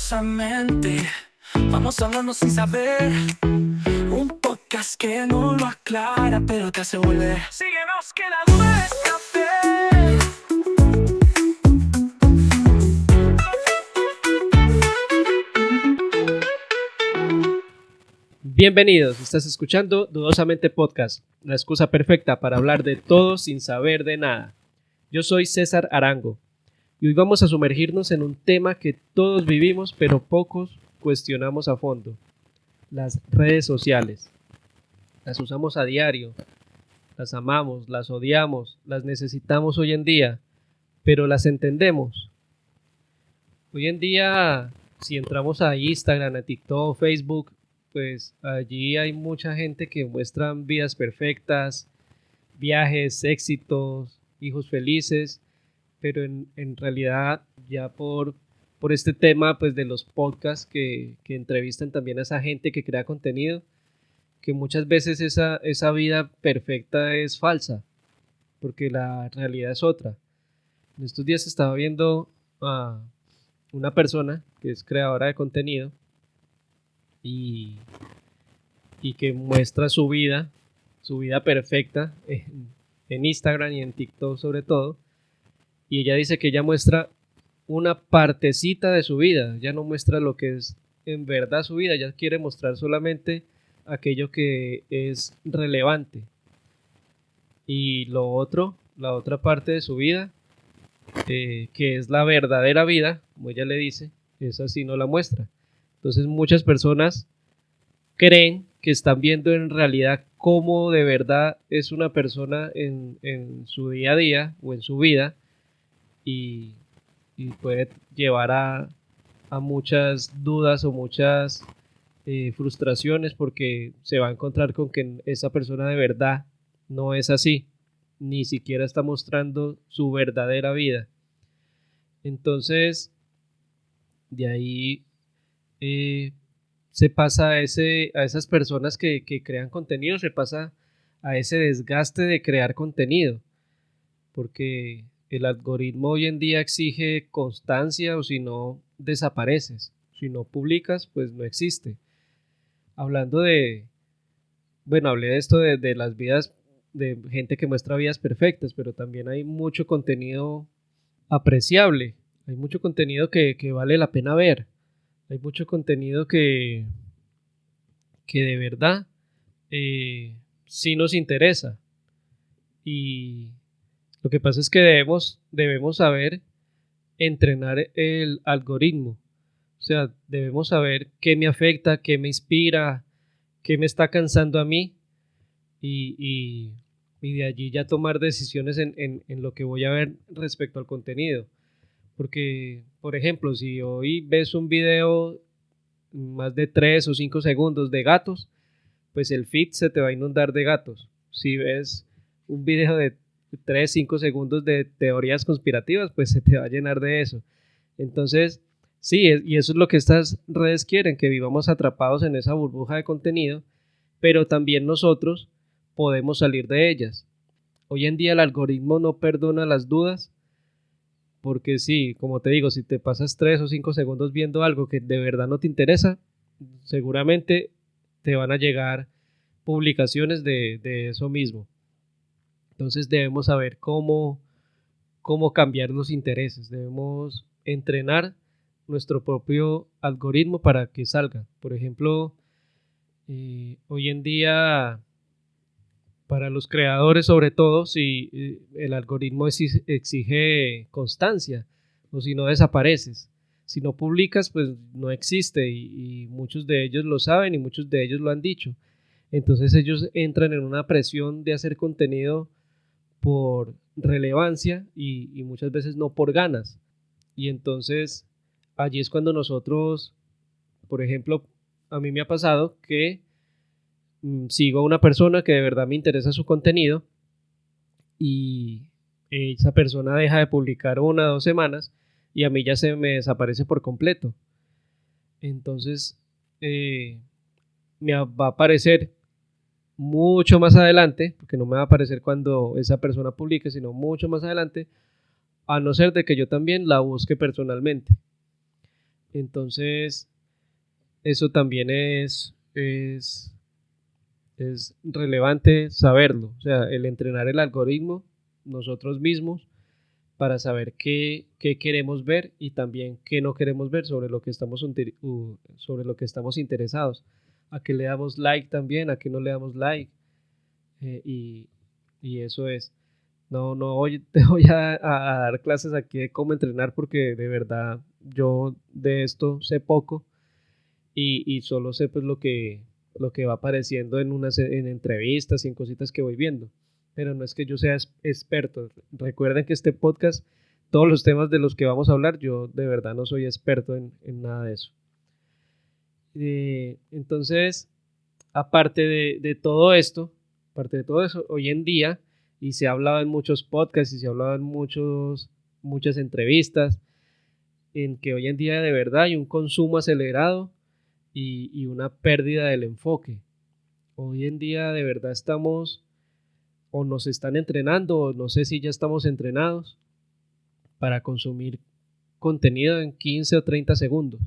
Dudosamente, vamos a hablarnos sin saber. Un podcast que no lo aclara, pero te hace volver. Síguenos que la duda es café. Bienvenidos, estás escuchando Dudosamente Podcast, la excusa perfecta para hablar de todo sin saber de nada. Yo soy César Arango y hoy vamos a sumergirnos en un tema que todos vivimos pero pocos cuestionamos a fondo: las redes sociales. Las usamos a diario, las amamos, las odiamos, las necesitamos hoy en día, pero las entendemos. Hoy en día, si entramos a Instagram, a TikTok, Facebook, pues allí hay mucha gente que muestran vidas perfectas, viajes, éxitos, hijos felices, pero en realidad ya por este tema pues de los podcasts que entrevistan también a esa gente que crea contenido, que muchas veces esa vida perfecta es falsa, porque la realidad es otra. En estos días estaba viendo a una persona que es creadora de contenido y que muestra su vida perfecta en Instagram y en TikTok sobre todo, y ella dice que ella muestra una partecita de su vida, ya no muestra lo que es en verdad su vida, ella quiere mostrar solamente aquello que es relevante, y lo otro, la otra parte de su vida, que es la verdadera vida, como ella le dice, esa sí no la muestra. Entonces muchas personas creen que están viendo en realidad cómo de verdad es una persona en su día a día o en su vida, y puede llevar a muchas dudas o muchas frustraciones, porque se va a encontrar con que esa persona de verdad no es así, ni siquiera está mostrando su verdadera vida. Entonces, de ahí se pasa a esas personas que crean contenido, se pasa a ese desgaste de crear contenido, porque el algoritmo hoy en día exige constancia, o si no, desapareces. Si no publicas, pues no existe. Hablando hablé de esto de las vidas, de gente que muestra vidas perfectas, pero también hay mucho contenido apreciable, hay mucho contenido que vale la pena ver, hay mucho contenido que de verdad sí nos interesa, y lo que pasa es que debemos saber entrenar el algoritmo, o sea, debemos saber qué me afecta, qué me inspira, qué me está cansando a mí, y de allí ya tomar decisiones en lo que voy a ver respecto al contenido. Porque, por ejemplo, si hoy ves un video más de 3 o 5 segundos de gatos, pues el feed se te va a inundar de gatos. Si ves un video de 3 5 segundos de teorías conspirativas, pues se te va a llenar de eso. Entonces, sí, y eso es lo que estas redes quieren, que vivamos atrapados en esa burbuja de contenido, pero también nosotros podemos salir de ellas. Hoy en día el algoritmo no perdona las dudas, porque sí, como te digo, si te pasas 3 o 5 segundos viendo algo que de verdad no te interesa, seguramente te van a llegar publicaciones de eso mismo. Entonces debemos saber cómo cambiar los intereses, debemos entrenar nuestro propio algoritmo para que salga. Por ejemplo, hoy en día, para los creadores sobre todo, si el algoritmo exige constancia, o si no desapareces. Si no publicas, pues no existe, y muchos de ellos lo saben y muchos de ellos lo han dicho. Entonces ellos entran en una presión de hacer contenido por relevancia y muchas veces no por ganas. Y entonces allí es cuando nosotros, por ejemplo, a mí me ha pasado que sigo a una persona que de verdad me interesa su contenido, y esa persona deja de publicar 1 o 2 semanas y a mí ya se me desaparece por completo. Entonces me va a aparecer mucho más adelante, porque no me va a aparecer cuando esa persona publique, sino mucho más adelante, a no ser de que yo también la busque personalmente. Entonces, eso también es relevante saberlo. O sea, el entrenar el algoritmo nosotros mismos para saber qué queremos ver y también qué no queremos ver sobre lo que sobre lo que estamos interesados. A qué le damos like también, a qué no le damos like. eh, y, y eso es. No hoy te voy a dar clases aquí de cómo entrenar porque de verdad yo de esto sé poco y solo sé pues lo que va apareciendo en entrevistas y en cositas que voy viendo. Pero no es que yo sea experto. Recuerden que este podcast, todos los temas de los que vamos a hablar, yo de verdad no soy experto en nada de eso. Entonces, aparte de todo esto, aparte de todo eso, hoy en día, y se ha hablado en muchos podcasts y se ha hablado en muchas entrevistas, en que hoy en día de verdad hay un consumo acelerado y una pérdida del enfoque. Hoy en día de verdad estamos o nos están entrenando o no sé si ya estamos entrenados para consumir contenido en 15 o 30 segundos.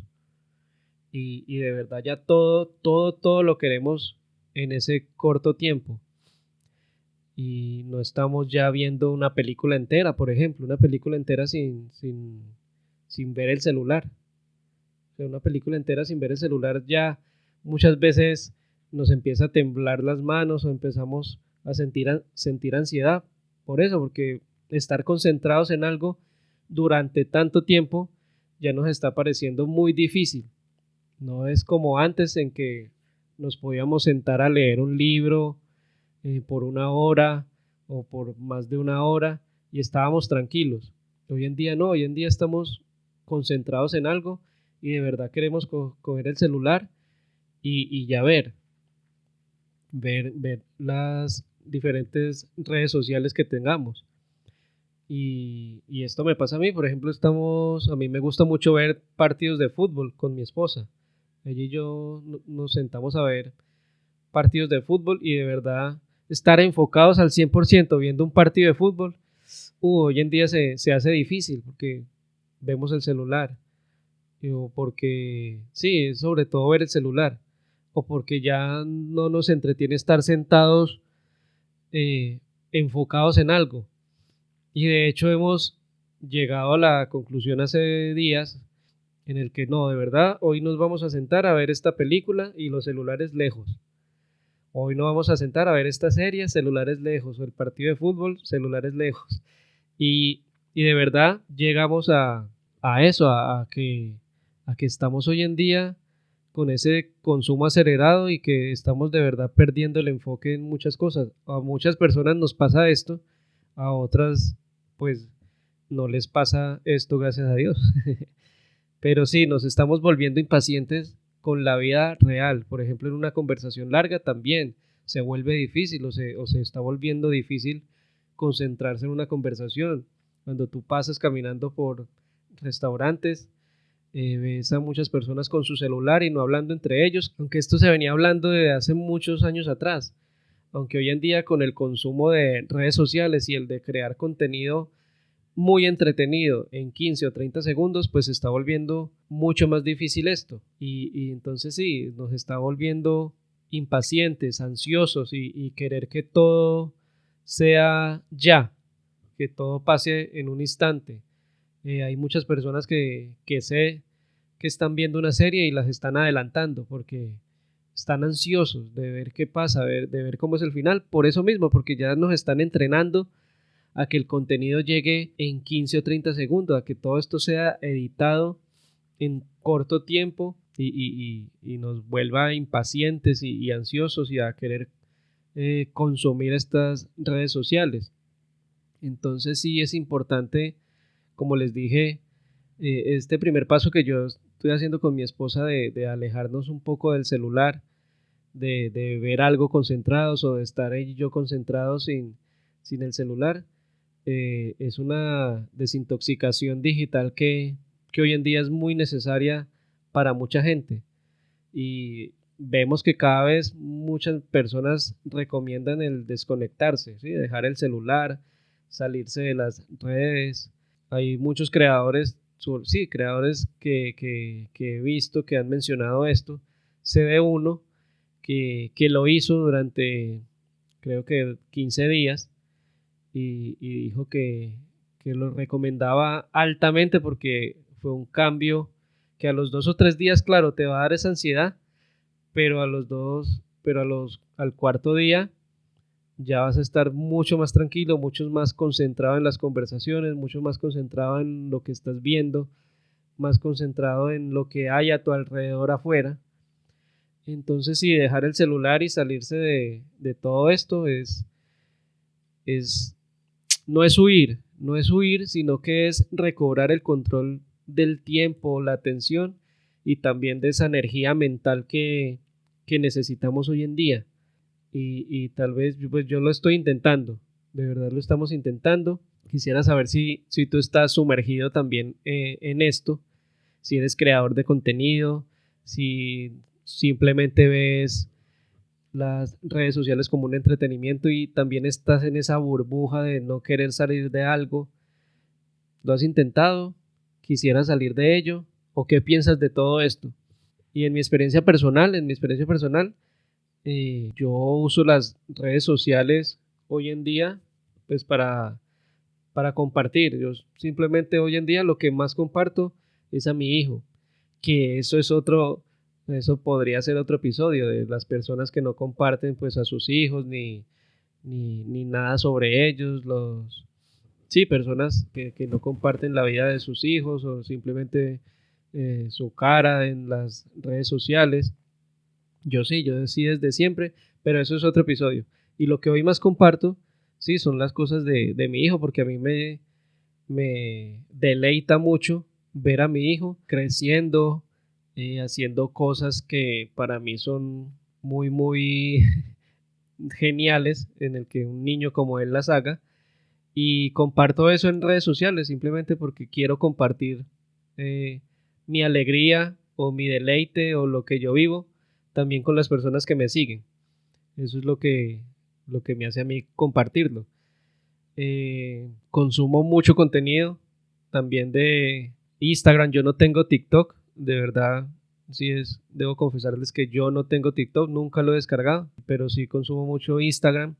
Y de verdad ya todo lo queremos en ese corto tiempo. Y no estamos ya viendo una película entera, por ejemplo, una película entera sin ver el celular. O sea, una película entera sin ver el celular ya muchas veces nos empieza a temblar las manos o empezamos a sentir ansiedad por eso, porque estar concentrados en algo durante tanto tiempo ya nos está pareciendo muy difícil. No es como antes en que nos podíamos sentar a leer un libro por una hora o por más de una hora y estábamos tranquilos. Hoy en día no, hoy en día estamos concentrados en algo y de verdad queremos coger el celular y ya ver las diferentes redes sociales que tengamos. Y esto me pasa a mí, por ejemplo, a mí me gusta mucho ver partidos de fútbol con mi esposa. Ella y yo nos sentamos a ver partidos de fútbol y de verdad estar enfocados al 100% viendo un partido de fútbol, hoy en día se hace difícil porque vemos el celular, o porque, sí, sobre todo ver el celular, o porque ya no nos entretiene estar sentados eh, enfocados en algo. Y de hecho hemos llegado a la conclusión hace días en el que no, de verdad, hoy nos vamos a sentar a ver esta película y los celulares lejos. Hoy no vamos a sentar a ver esta serie, celulares lejos, o el partido de fútbol, celulares lejos. Y, y de verdad llegamos a eso, a que estamos hoy en día con ese consumo acelerado y que estamos de verdad perdiendo el enfoque en muchas cosas. A muchas personas nos pasa esto, a otras pues no les pasa esto, gracias a Dios. Pero sí, nos estamos volviendo impacientes con la vida real. Por ejemplo, en una conversación larga también se vuelve difícil o se está volviendo difícil concentrarse en una conversación. Cuando tú pasas caminando por restaurantes, ves a muchas personas con su celular y no hablando entre ellos, aunque esto se venía hablando desde hace muchos años atrás. Aunque hoy en día con el consumo de redes sociales y el de crear contenido muy entretenido en 15 o 30 segundos, pues se está volviendo mucho más difícil esto. Y entonces sí, nos está volviendo impacientes, ansiosos y querer que todo sea ya, que todo pase en un instante. Hay muchas personas que sé que están viendo una serie y las están adelantando porque están ansiosos de ver qué pasa, de ver cómo es el final, por eso mismo, porque ya nos están entrenando a que el contenido llegue en 15 o 30 segundos, a que todo esto sea editado en corto tiempo y nos vuelva impacientes y ansiosos y a querer consumir estas redes sociales. Entonces sí es importante, como les dije, este primer paso que yo estoy haciendo con mi esposa de alejarnos un poco del celular, de ver algo concentrados o de estar ella y yo concentrados sin el celular, es una desintoxicación digital que hoy en día es muy necesaria para mucha gente. Y vemos que cada vez muchas personas recomiendan el desconectarse, ¿sí? Dejar el celular, salirse de las redes. Hay muchos creadores sí, creadores que he visto que han mencionado esto. Sé de uno que lo hizo durante, creo que 15 días y dijo que lo recomendaba altamente porque fue un cambio que a los 2 o 3 días, claro, te va a dar esa ansiedad, pero al cuarto día ya vas a estar mucho más tranquilo, mucho más concentrado en las conversaciones, mucho más concentrado en lo que estás viendo, más concentrado en lo que hay a tu alrededor afuera. Entonces, sí, dejar el celular y salirse de todo esto es, no es huir, sino que es recobrar el control del tiempo, la atención y también de esa energía mental que necesitamos hoy en día. Y tal vez pues yo lo estoy intentando, de verdad lo estamos intentando. Quisiera saber si tú estás sumergido también en esto, si eres creador de contenido, si simplemente ves las redes sociales como un entretenimiento y también estás en esa burbuja de no querer salir de algo. ¿Lo has intentado? ¿Quisieras salir de ello? ¿O qué piensas de todo esto? Y en mi experiencia personal, yo uso las redes sociales hoy en día pues para compartir. Yo simplemente hoy en día lo que más comparto es a mi hijo, que eso podría ser otro episodio de las personas que no comparten pues a sus hijos ni nada sobre ellos, sí, personas que no comparten la vida de sus hijos o simplemente su cara en las redes sociales. Yo sí desde siempre, pero eso es otro episodio. Y lo que hoy más comparto, sí, son las cosas de mi hijo, porque a mí me deleita mucho ver a mi hijo creciendo, haciendo cosas que para mí son muy geniales, en el que un niño como él las haga. Y comparto eso en redes sociales simplemente porque quiero compartir eh, mi alegría o mi deleite o lo que yo vivo también con las personas que me siguen. Eso es lo que me hace a mí compartirlo. Consumo mucho contenido también de Instagram. Yo no tengo TikTok, de verdad. Debo confesarles que yo no tengo TikTok, nunca lo he descargado, pero sí consumo mucho Instagram,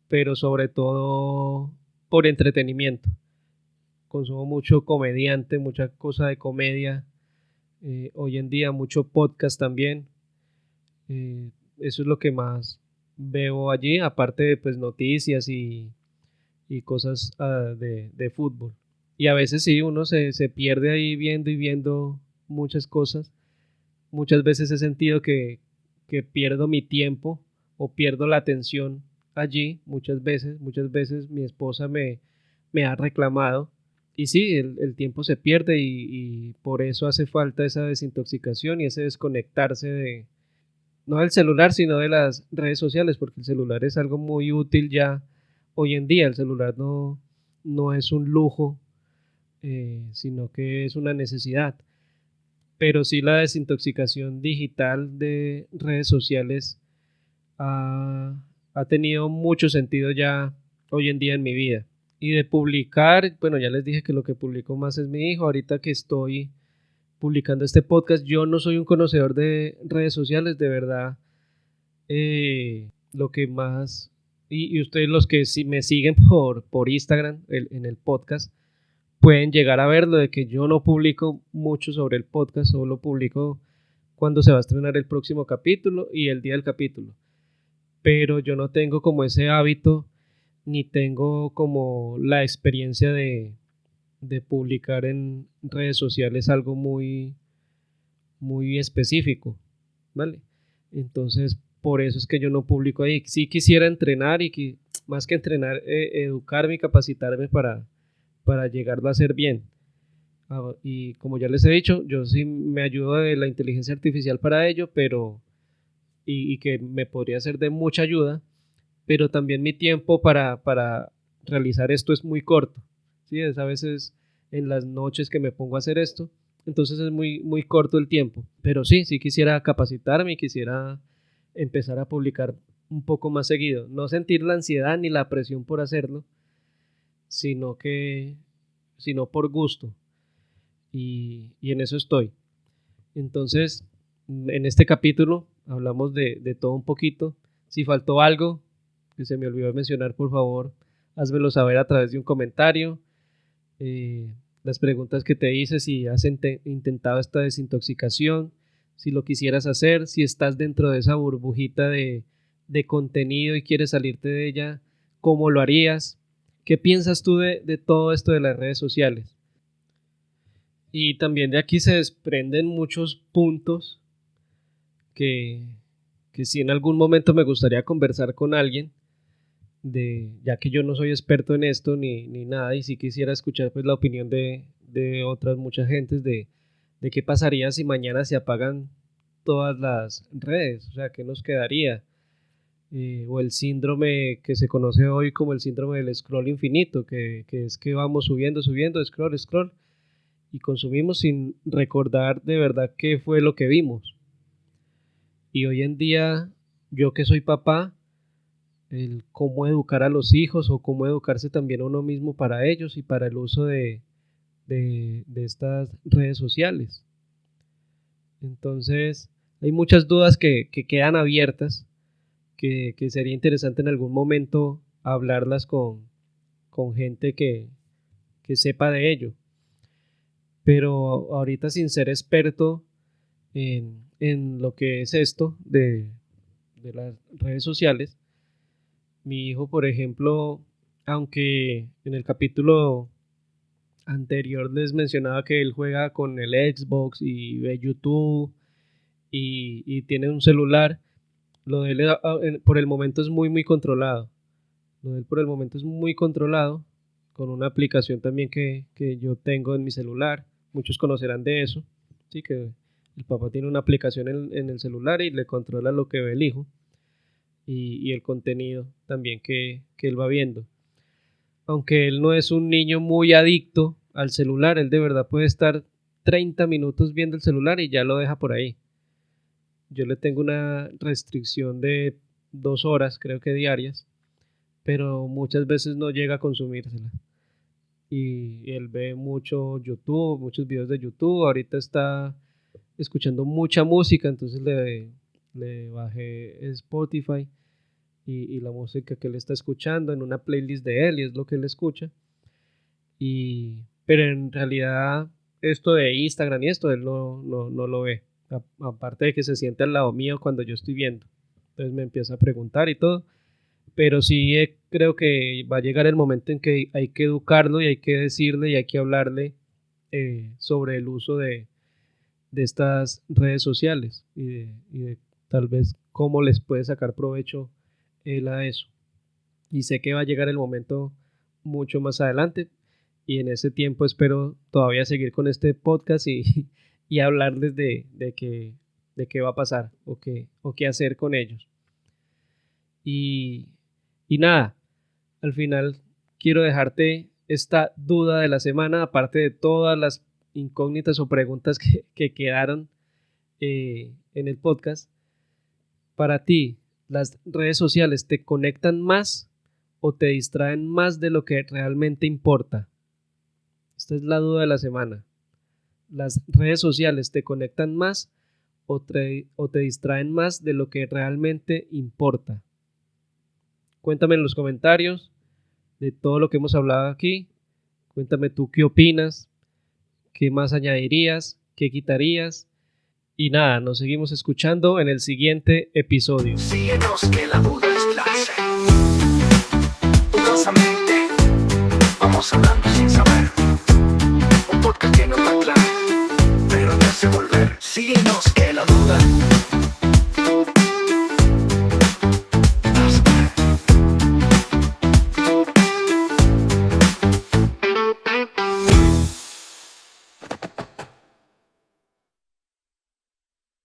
pero sobre todo por entretenimiento. Consumo mucho comediante, mucha cosa de comedia. Hoy en día mucho podcast también. Eso es lo que más veo allí, aparte de pues noticias y cosas de fútbol. Y a veces sí, uno se pierde ahí viendo y viendo muchas cosas. Muchas veces he sentido que pierdo mi tiempo o pierdo la atención allí. Muchas veces mi esposa me ha reclamado. Y sí, el tiempo se pierde y por eso hace falta esa desintoxicación y ese desconectarse no del celular, sino de las redes sociales, porque el celular es algo muy útil ya hoy en día. El celular no es un lujo, sino que es una necesidad. Pero sí la desintoxicación digital de redes sociales ha tenido mucho sentido ya hoy en día en mi vida. Y de publicar, bueno, ya les dije que lo que publico más es mi hijo. Ahorita que estoy publicando este podcast, yo no soy un conocedor de redes sociales, de verdad. Lo que más, y ustedes los que sí me siguen por Instagram en el podcast, pueden llegar a verlo de que yo no publico mucho sobre el podcast, solo publico cuando se va a estrenar el próximo capítulo y el día del capítulo. Pero yo no tengo como ese hábito, ni tengo como la experiencia de publicar en redes sociales algo muy específico, ¿vale? Entonces, por eso es que yo no publico ahí. Sí quisiera entrenar más que entrenar, educarme y capacitarme para llegarlo a hacer bien. Y como ya les he dicho, yo sí me ayudo de la inteligencia artificial para ello, y que me podría ser de mucha ayuda, pero también mi tiempo para realizar esto es muy corto. ¿Sí? Es a veces en las noches que me pongo a hacer esto, entonces es muy corto el tiempo. Pero sí quisiera capacitarme y quisiera empezar a publicar un poco más seguido. No sentir la ansiedad ni la presión por hacerlo, sino sino por gusto. y en eso estoy. Entonces, en este capítulo hablamos de todo un poquito. Si faltó algo que se me olvidó mencionar, por favor, házmelo saber a través de un comentario. Las preguntas que te hice, si has intentado esta desintoxicación, si lo quisieras hacer, si estás dentro de esa burbujita de contenido y quieres salirte de ella, ¿cómo lo harías? ¿Qué piensas tú de todo esto de las redes sociales? Y también de aquí se desprenden muchos puntos que si en algún momento me gustaría conversar con alguien, ya que yo no soy experto en esto ni nada, y sí quisiera escuchar pues la opinión de otras muchas gentes de qué pasaría si mañana se apagan todas las redes, o sea, ¿qué nos quedaría? O el síndrome que se conoce hoy como el síndrome del scroll infinito, que es que vamos subiendo, scroll, y consumimos sin recordar de verdad qué fue lo que vimos. Y hoy en día, yo que soy papá, el cómo educar a los hijos o cómo educarse también a uno mismo para ellos y para el uso de estas redes sociales. Entonces, hay muchas dudas que quedan abiertas, que sería interesante en algún momento hablarlas con gente que sepa de ello. Pero ahorita, sin ser experto en lo que es esto de las redes sociales, mi hijo, por ejemplo, aunque en el capítulo anterior les mencionaba que él juega con el Xbox y ve YouTube y tiene un celular, lo de él por el momento es muy controlado. Lo de él por el momento es muy controlado con una aplicación también que yo tengo en mi celular. Muchos conocerán de eso, sí, que el papá tiene una aplicación en el celular y le controla lo que ve el hijo y el contenido también que él va viendo. Aunque él no es un niño muy adicto al celular, él de verdad puede estar 30 minutos viendo el celular y ya lo deja por ahí. Yo le tengo una restricción de 2 horas, creo que diarias, pero muchas veces no llega a consumírsela. Y él ve mucho YouTube, muchos videos de YouTube. Ahorita está escuchando mucha música, entonces le bajé Spotify y la música que él está escuchando en una playlist de él, y es lo que él escucha. Pero en realidad esto de Instagram y esto él no lo ve, aparte de que se siente al lado mío cuando yo estoy viendo, entonces me empieza a preguntar y todo. Pero sí creo que va a llegar el momento en que hay que educarlo y hay que decirle y hay que hablarle sobre el uso de estas redes sociales y de tal vez cómo les puede sacar provecho él a eso. Y sé que va a llegar el momento mucho más adelante, y en ese tiempo espero todavía seguir con este podcast y hablarles de qué va a pasar o qué hacer con ellos. Y nada, al final quiero dejarte esta duda de la semana, aparte de todas las incógnitas o preguntas que quedaron en el podcast. Para ti, ¿las redes sociales te conectan más o te distraen más de lo que realmente importa? Esta es la duda de la semana. ¿Las redes sociales te conectan más o te distraen más de lo que realmente importa? Cuéntame en los comentarios de todo lo que hemos hablado aquí. Cuéntame tú qué opinas, qué más añadirías, qué quitarías. Y nada, nos seguimos escuchando en el siguiente episodio. Síguenos que la duda es clase. Dudosamente, vamos hablando.